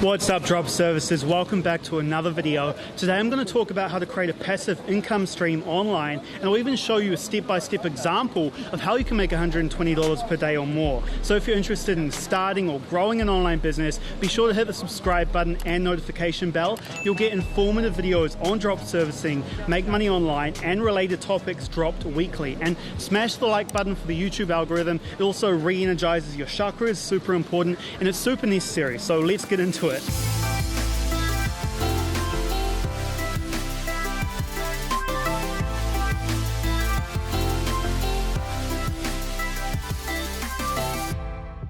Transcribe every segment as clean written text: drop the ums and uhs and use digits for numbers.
What's up, drop services? Welcome back to another video. Today I'm going to talk about how to create a passive income stream online, and I'll even show you a step-by-step example of how you can make $120 per day or more. So if you're interested in starting or growing an online business, be sure to hit the subscribe button and notification bell. You'll get informative videos on drop servicing, make money online, and related topics dropped weekly. And smash the like button for the YouTube algorithm. It also re-energizes your chakras, super important, and it's super necessary. So let's get into it.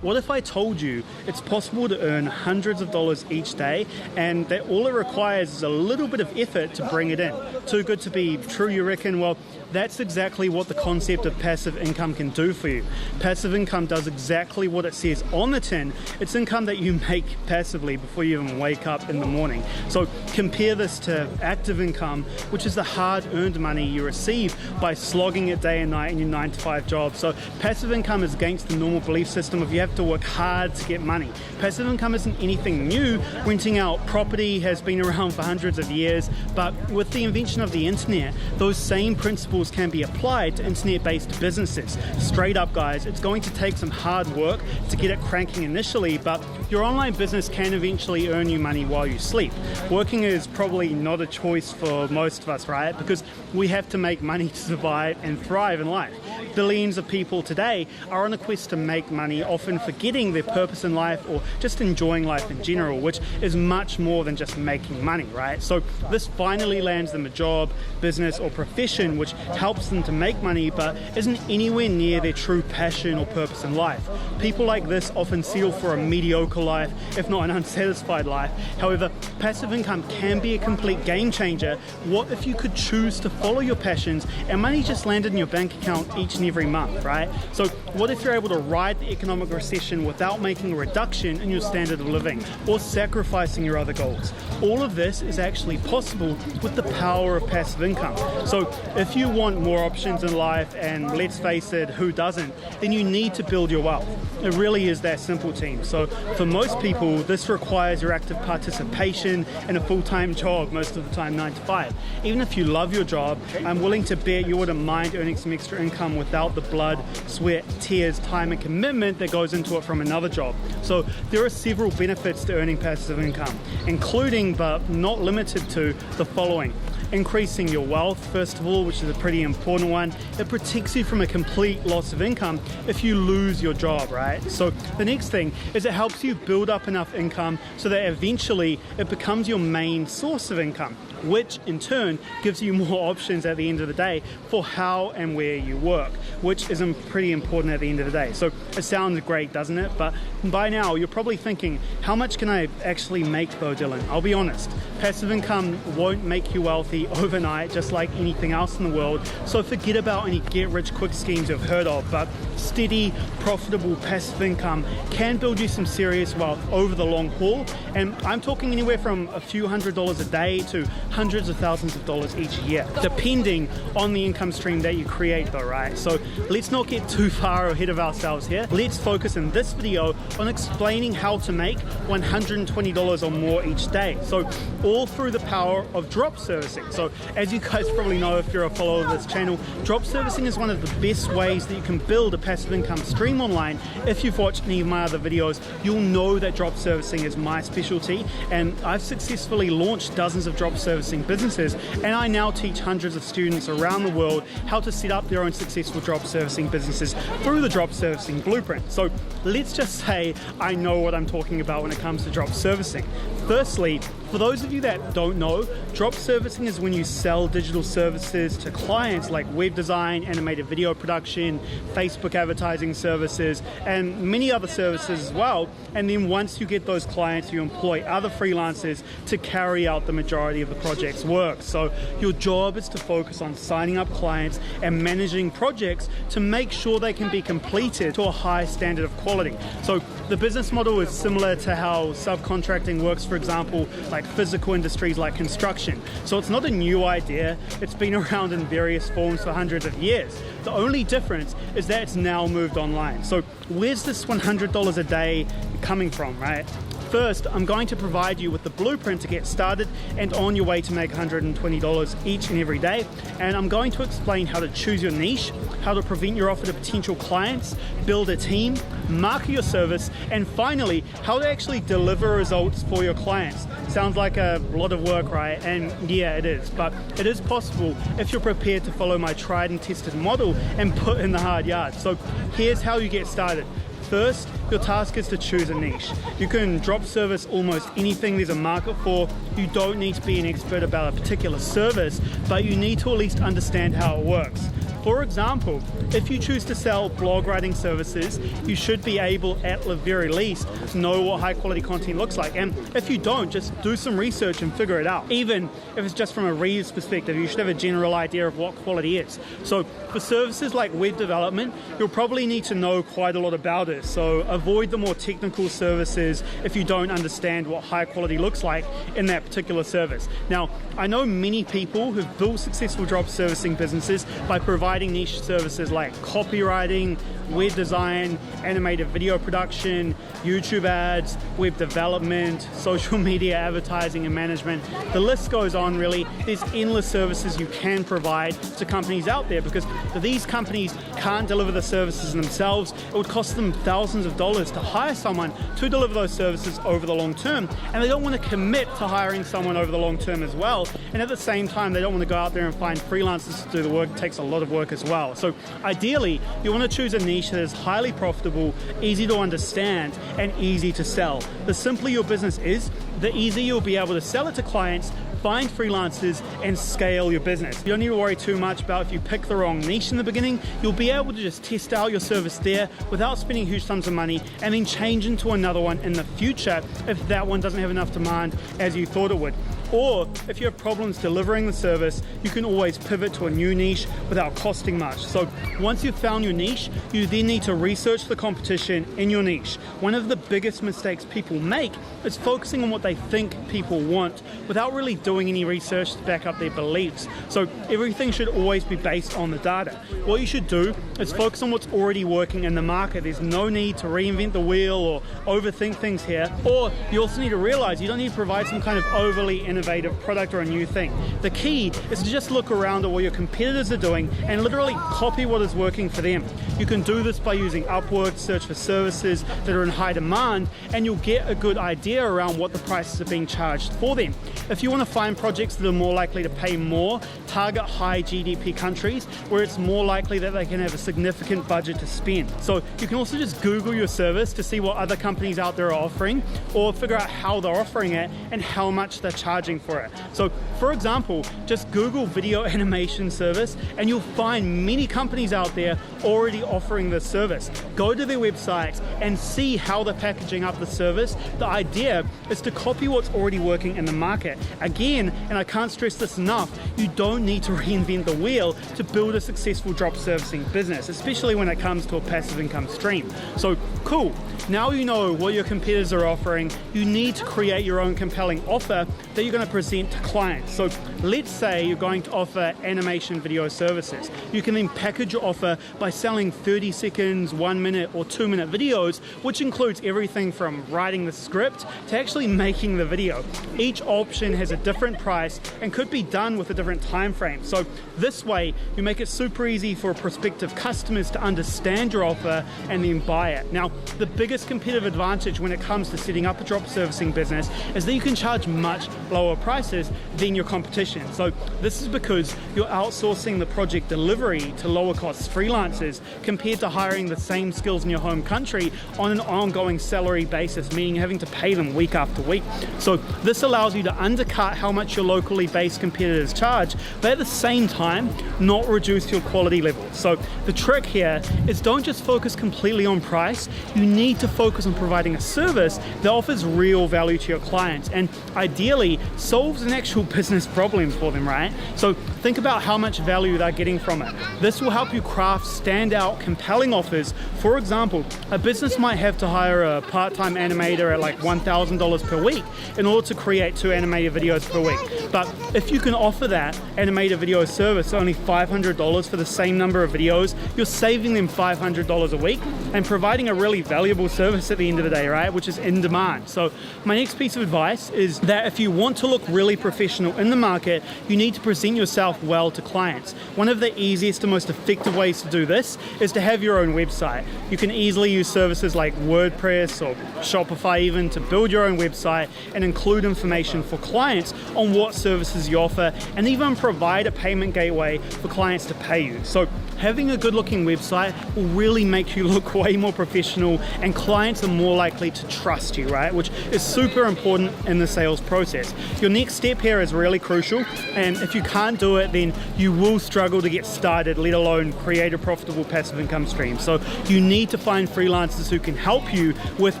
What if I told you it's possible to earn hundreds of dollars each day, and that all it requires is a little bit of effort to bring it in? Too good to be true, you reckon? Well, that's exactly what the concept of passive income can do for you. Passive income does exactly what it says on the tin. It's income that you make passively before you even wake up in the morning. So compare this to active income, which is the hard-earned money you receive by slogging it day and night in your 9-to-5 job. So passive income is against the normal belief system of you have to work hard to get money. Passive income isn't anything new. Renting out property has been around for hundreds of years, but with the invention of the internet, those same principles can be applied to internet-based businesses. Straight up, guys, it's going to take some hard work to get it cranking initially, but your online business can eventually earn you money while you sleep. Working is probably not a choice for most of us, right? Because we have to make money to survive and thrive in life. Billions of people today are on a quest to make money, often forgetting their purpose in life or just enjoying life in general, which is much more than just making money, right? So this finally lands them a job, business, or profession which helps them to make money but isn't anywhere near their true passion or purpose in life. People like this often settle for a mediocre life, if not an unsatisfied life. However, passive income can be a complete game changer. What if you could choose to follow your passions and money just landed in your bank account each and every month, right? So what if you're able to ride the economic recession without making a reduction in your standard of living or sacrificing your other goals? All of this is actually possible with the power of passive income. So if you want more options in life, and let's face it, who doesn't, then you need to build your wealth. It really is that simple, team. So for most people, this requires your active participation in a full-time job, most of the time 9 to 5. Even if you love your job, I'm willing to bet you wouldn't mind earning some extra income without the blood, sweat, tears, time, and commitment that goes into it from another job. So there are several benefits to earning passive income, including but not limited to the following. Increasing your wealth, first of all, which is a pretty important one. It protects you from a complete loss of income if you lose your job, right? So the next thing is it helps you build up enough income so that eventually it becomes your main source of income, which in turn gives you more options at the end of the day for how and where you work, which is pretty important at the end of the day. So it sounds great, doesn't it? But by now you're probably thinking, how much can I actually make though, Dylan? I'll be honest, passive income won't make you wealthy overnight, just like anything else in the world. So forget about any get-rich-quick schemes you've heard of, but steady, profitable passive income can build you some serious wealth over the long haul. And I'm talking anywhere from a few $100s a day to hundreds of thousands of dollars each year, depending on the income stream that you create though, right? So let's not get too far ahead of ourselves here. Let's focus in this video on explaining how to make $120 or more each day. So all through the power of drop servicing. So as you guys probably know, if you're a follower of this channel, drop servicing is one of the best ways that you can build a passive income stream online. If you've watched any of my other videos, you'll know that drop servicing is my specialty, and I've successfully launched dozens of drop servicing businesses, and I now teach hundreds of students around the world how to set up their own successful drop servicing businesses through the drop servicing blueprint. So let's just say I know what I'm talking about when it comes to drop servicing. Firstly, for those of you that don't know, drop servicing is when you sell digital services to clients like web design, animated video production, Facebook advertising services, and many other services as well. And then once you get those clients, you employ other freelancers to carry out the majority of the project's work. So your job is to focus on signing up clients and managing projects to make sure they can be completed to a high standard of quality. So the business model is similar to how subcontracting works, for example, like physical industries like construction. So it's not a new idea. It's been around in various forms for hundreds of years. The only difference is that it's now moved online. So where's this $100 a day coming from, right? First, I'm going to provide you with the blueprint to get started and on your way to make $120 each and every day. And I'm going to explain how to choose your niche, how to present your offer to potential clients, build a team, market your service, and finally, how to actually deliver results for your clients. Sounds like a lot of work, right? And yeah, it is, but it is possible if you're prepared to follow my tried and tested model and put in the hard yards. So here's how you get started. First, your task is to choose a niche. You can drop service almost anything there's a market for. You don't need to be an expert about a particular service, but you need to at least understand how it works. For example, if you choose to sell blog writing services, you should be able, at the very least, know what high quality content looks like. And if you don't, just do some research and figure it out. Even if it's just from a reader's perspective, you should have a general idea of what quality is. So for services like web development, you'll probably need to know quite a lot about it. So avoid the more technical services if you don't understand what high quality looks like in that particular service. Now, I know many people who've built successful drop servicing businesses by providing niche services like copywriting, web design, animated video production, YouTube ads, web development, social media advertising and management. The list goes on really. There's endless services you can provide to companies out there because these companies can't deliver the services themselves. It would cost them thousands of dollars to hire someone to deliver those services over the long term, and they don't want to commit to hiring someone over the long term as well. And at the same time, they don't want to go out there and find freelancers to do the work. It takes a lot of work as well. So ideally, you want to choose a niche that is highly profitable, easy to understand, and easy to sell. The simpler your business is, the easier you'll be able to sell it to clients, find freelancers, and scale your business. You don't need to worry too much about if you pick the wrong niche in the beginning. You'll be able to just test out your service there without spending huge sums of money and then change into another one in the future if that one doesn't have enough demand as you thought it would. Or if you have problems delivering the service, you can always pivot to a new niche without costing much. So once you've found your niche, you then need to research the competition in your niche. One of the biggest mistakes people make is focusing on what they think people want without really doing any research to back up their beliefs. So everything should always be based on the data. What you should do is focus on what's already working in the market. There's no need to reinvent the wheel or overthink things here. Or you also need to realize you don't need to provide some kind of overly innovative product or a new thing. The key is to just look around at what your competitors are doing and literally copy what is working for them. You can do this by using Upwork, search for services that are in high demand, and you'll get a good idea around what the prices are being charged for them. If you want to find projects that are more likely to pay more, target high GDP countries where it's more likely that they can have a significant budget to spend. So you can also just Google your service to see what other companies out there are offering, or figure out how they're offering it and how much they're charging for it. So for example, just Google video animation service and you'll find many companies out there already offering this service. Go to their websites and see how they're packaging up the service. The idea is to copy what's already working in the market. Again, and I can't stress this enough, you don't need to reinvent the wheel to build a successful drop servicing business, especially when it comes to a passive income stream. So cool, now you know what your competitors are offering. You need to create your own compelling offer that you're going to present to clients. So let's say you're going to offer animation video services. You can then package your offer by selling 30 seconds, 1 minute or 2 minute videos, which includes everything from writing the script to actually making the video. Each option has a different price and could be done with a different time frame. So this way you make it super easy for prospective customers to understand your offer and then buy it. Now, the biggest competitive advantage when it comes to setting up a drop servicing business is that you can charge much lower prices than your competition. So this is because you're outsourcing the project delivery to lower cost freelancers compared to hiring the same skills in your home country on an ongoing salary basis, meaning having to pay them week after week. So this allows you to undercut how much your locally based competitors charge, but at the same time, not reduce your quality levels. So the trick here is don't just focus completely on price. You need to focus on providing a service that offers real value to your clients and ideally solves an actual business problem for them, right? So think about how much value they're getting from it. This will help you craft standout, compelling offers. For example, a business might have to hire a part-time animator at like $1,000 per week in order to create 2 animated videos per a week. But if you can offer that animated video service only $500 for the same number of videos, you're saving them $500 a week and providing a really valuable service at the end of the day, right? Which is in demand. So my next piece of advice is that if you want to look really professional in the market, you need to present yourself well to clients. One of the easiest and most effective ways to do this is to have your own website. You can easily use services like WordPress or Shopify even to build your own website and include information for clients on what services you offer, and even provide a payment gateway for clients to pay you. So having a good looking website will really make you look way more professional, and clients are more likely to trust you, right? Which is super important in the sales process. Your next step here is really crucial, and if you can't do it, then you will struggle to get started, let alone create a profitable passive income stream. So you need to find freelancers who can help you with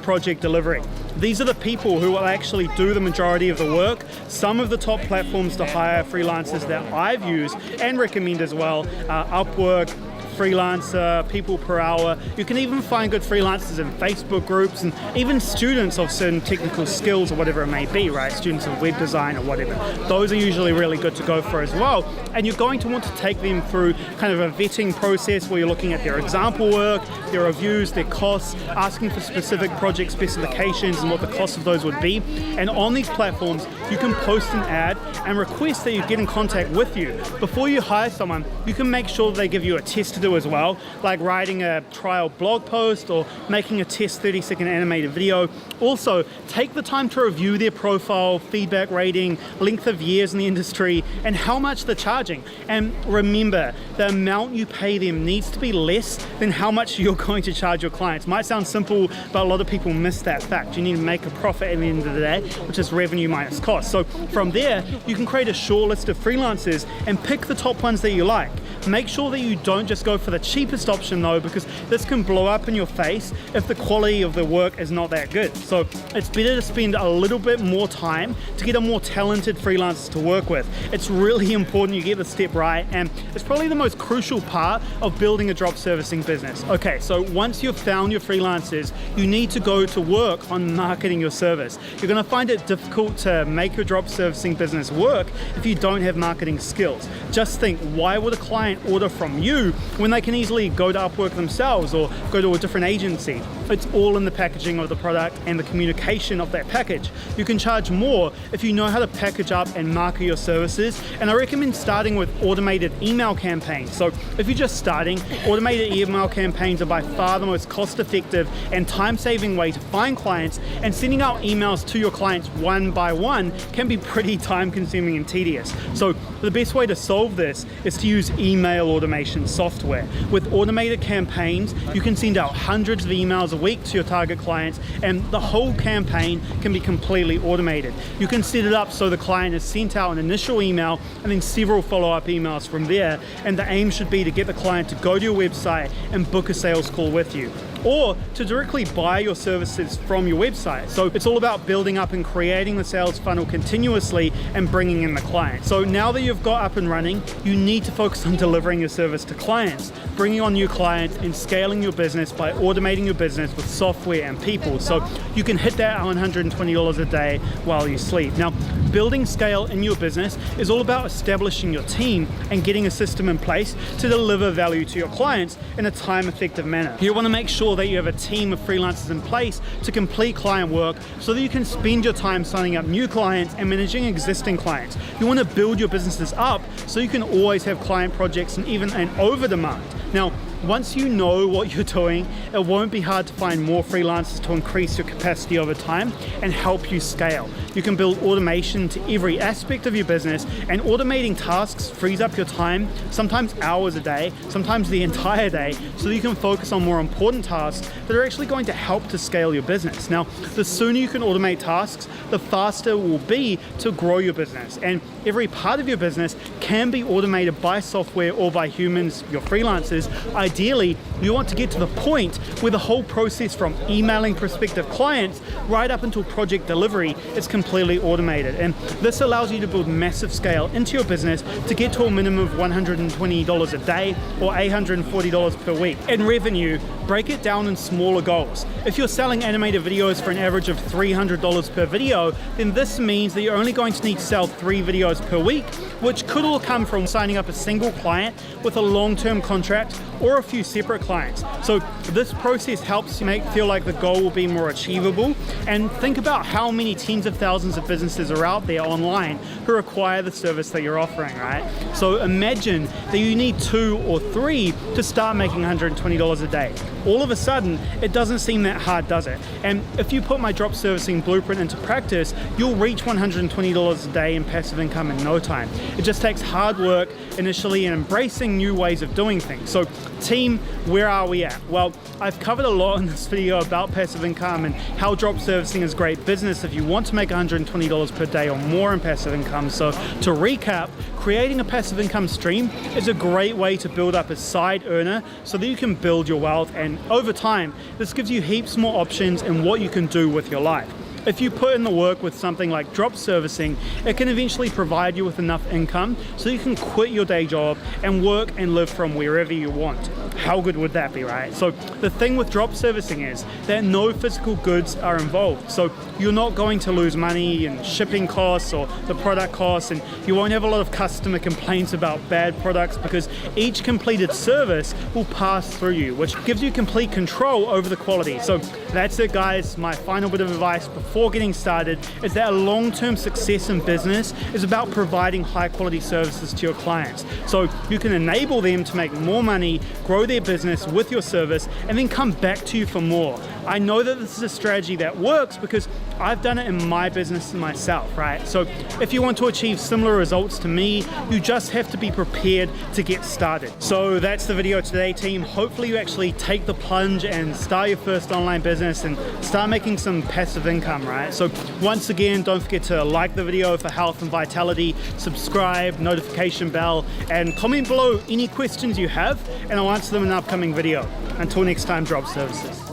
project delivery. These are the people who will actually do the majority of the work. Some of the top platforms to hire freelancers that I've used and recommend as well are Upwork, Freelancer, People Per Hour. You can even find good freelancers in Facebook groups, and even students of certain technical skills or whatever it may be, right? Students of web design or whatever. Those are usually really good to go for as well. And you're going to want to take them through kind of a vetting process where you're looking at their example work, their reviews, their costs, asking for specific project specifications and what the cost of those would be. And on these platforms, you can post an ad and request that you get in contact with you. Before you hire someone, you can make sure they give you a test to do as well, like writing a trial blog post or making a test 30-second animated video. Also, take the time to review their profile, feedback rating, length of years in the industry, and how much they're charging. And remember, the amount you pay them needs to be less than how much you're going to charge your clients. Might sound simple, but a lot of people miss that fact. You need to make a profit at the end of the day, which is revenue minus cost. So from there, you can create a short list of freelancers and pick the top ones that you like. Make sure that you don't just go for the cheapest option though, because this can blow up in your face if the quality of the work is not that good. So it's better to spend a little bit more time to get a more talented freelancer to work with. It's really important you get the step right, and it's probably the most crucial part of building a drop servicing business. Okay, so once you've found your freelancers, you need to go to work on marketing your service. You're going to find it difficult to make your drop servicing business work if you don't have marketing skills. Just think, why would a client order from you when they can easily go to Upwork themselves or go to a different agency? It's all in the packaging of the product and the communication of that package. You can charge more if you know how to package up and market your services, and I recommend starting with automated email campaigns. So if you're just starting, automated email campaigns are by far the most cost-effective and time-saving way to find clients, and sending out emails to your clients one by one can be pretty time-consuming and tedious. So the best way to solve this is to use email automation software. With automated campaigns, you can send out hundreds of emails a week to your target clients, and the whole campaign can be completely automated. You can set it up so the client is sent out an initial email and then several follow-up emails from there, and the aim should be to get the client to go to your website and book a sales call with you, or to directly buy your services from your website. So it's all about building up and creating the sales funnel continuously and bringing in the client. So now that you've got up and running, you need to focus on delivering your service to clients, bringing on new clients, and scaling your business by automating your business with software and people, so you can hit that $120 a day while you sleep. Now, building scale in your business is all about establishing your team and getting a system in place to deliver value to your clients in a time-effective manner. You want to make sure that you have a team of freelancers in place to complete client work so that you can spend your time signing up new clients and managing existing clients. You want to build your businesses up so you can always have client projects and even an over demand. Now, once you know what you're doing, it won't be hard to find more freelancers to increase your capacity over time and help you scale. You can build automation to every aspect of your business, and automating tasks frees up your time, sometimes hours a day, sometimes the entire day, so that you can focus on more important tasks that are actually going to help to scale your business. Now, the sooner you can automate tasks, the faster it will be to grow your business. And every part of your business can be automated by software or by humans, your freelancers, ideally, you want to get to the point where the whole process from emailing prospective clients right up until project delivery is completely automated. And this allows you to build massive scale into your business to get to a minimum of $120 a day or $840 per week. In revenue, break it down in smaller goals. If you're selling animated videos for an average of $300 per video, then this means that you're only going to need to sell 3 videos per week, which could all come from signing up a single client with a long-term contract or a few separate clients. So this process helps you feel like the goal will be more achievable, and think about how many tens of thousands of businesses are out there online who require the service that you're offering, right? So imagine that you need 2 or 3 to start making $120 a day. All of a sudden, it doesn't seem that hard, does it? And if you put my drop servicing blueprint into practice, you'll reach $120 a day in passive income in no time. It just takes hard work initially and embracing new ways of doing things. So team, where are we at? Well, I've covered a lot in this video about passive income and how drop servicing is great business if you want to make $120 per day or more in passive income. So to recap, creating a passive income stream is a great way to build up a side earner so that you can build your wealth, and over time, this gives you heaps more options in what you can do with your life. If you put in the work with something like drop servicing, it can eventually provide you with enough income so you can quit your day job and work and live from wherever you want. How good would that be, right? So the thing with drop servicing is that no physical goods are involved. So you're not going to lose money in shipping costs or the product costs, and you won't have a lot of customer complaints about bad products because each completed service will pass through you, which gives you complete control over the quality. So that's it, guys. My final bit of advice before getting started is that a long-term success in business is about providing high-quality services to your clients. So you can enable them to make more money, grow their business with your service, and then come back to you for more. I know that this is a strategy that works because I've done it in my business myself, right? So if you want to achieve similar results to me, you just have to be prepared to get started. So that's the video today, team. Hopefully you actually take the plunge and start your first online business and start making some passive income, right? So once again, don't forget to like the video for health and vitality, subscribe, notification bell, and comment below any questions you have, and I'll answer them in an upcoming video. Until next time, drop services.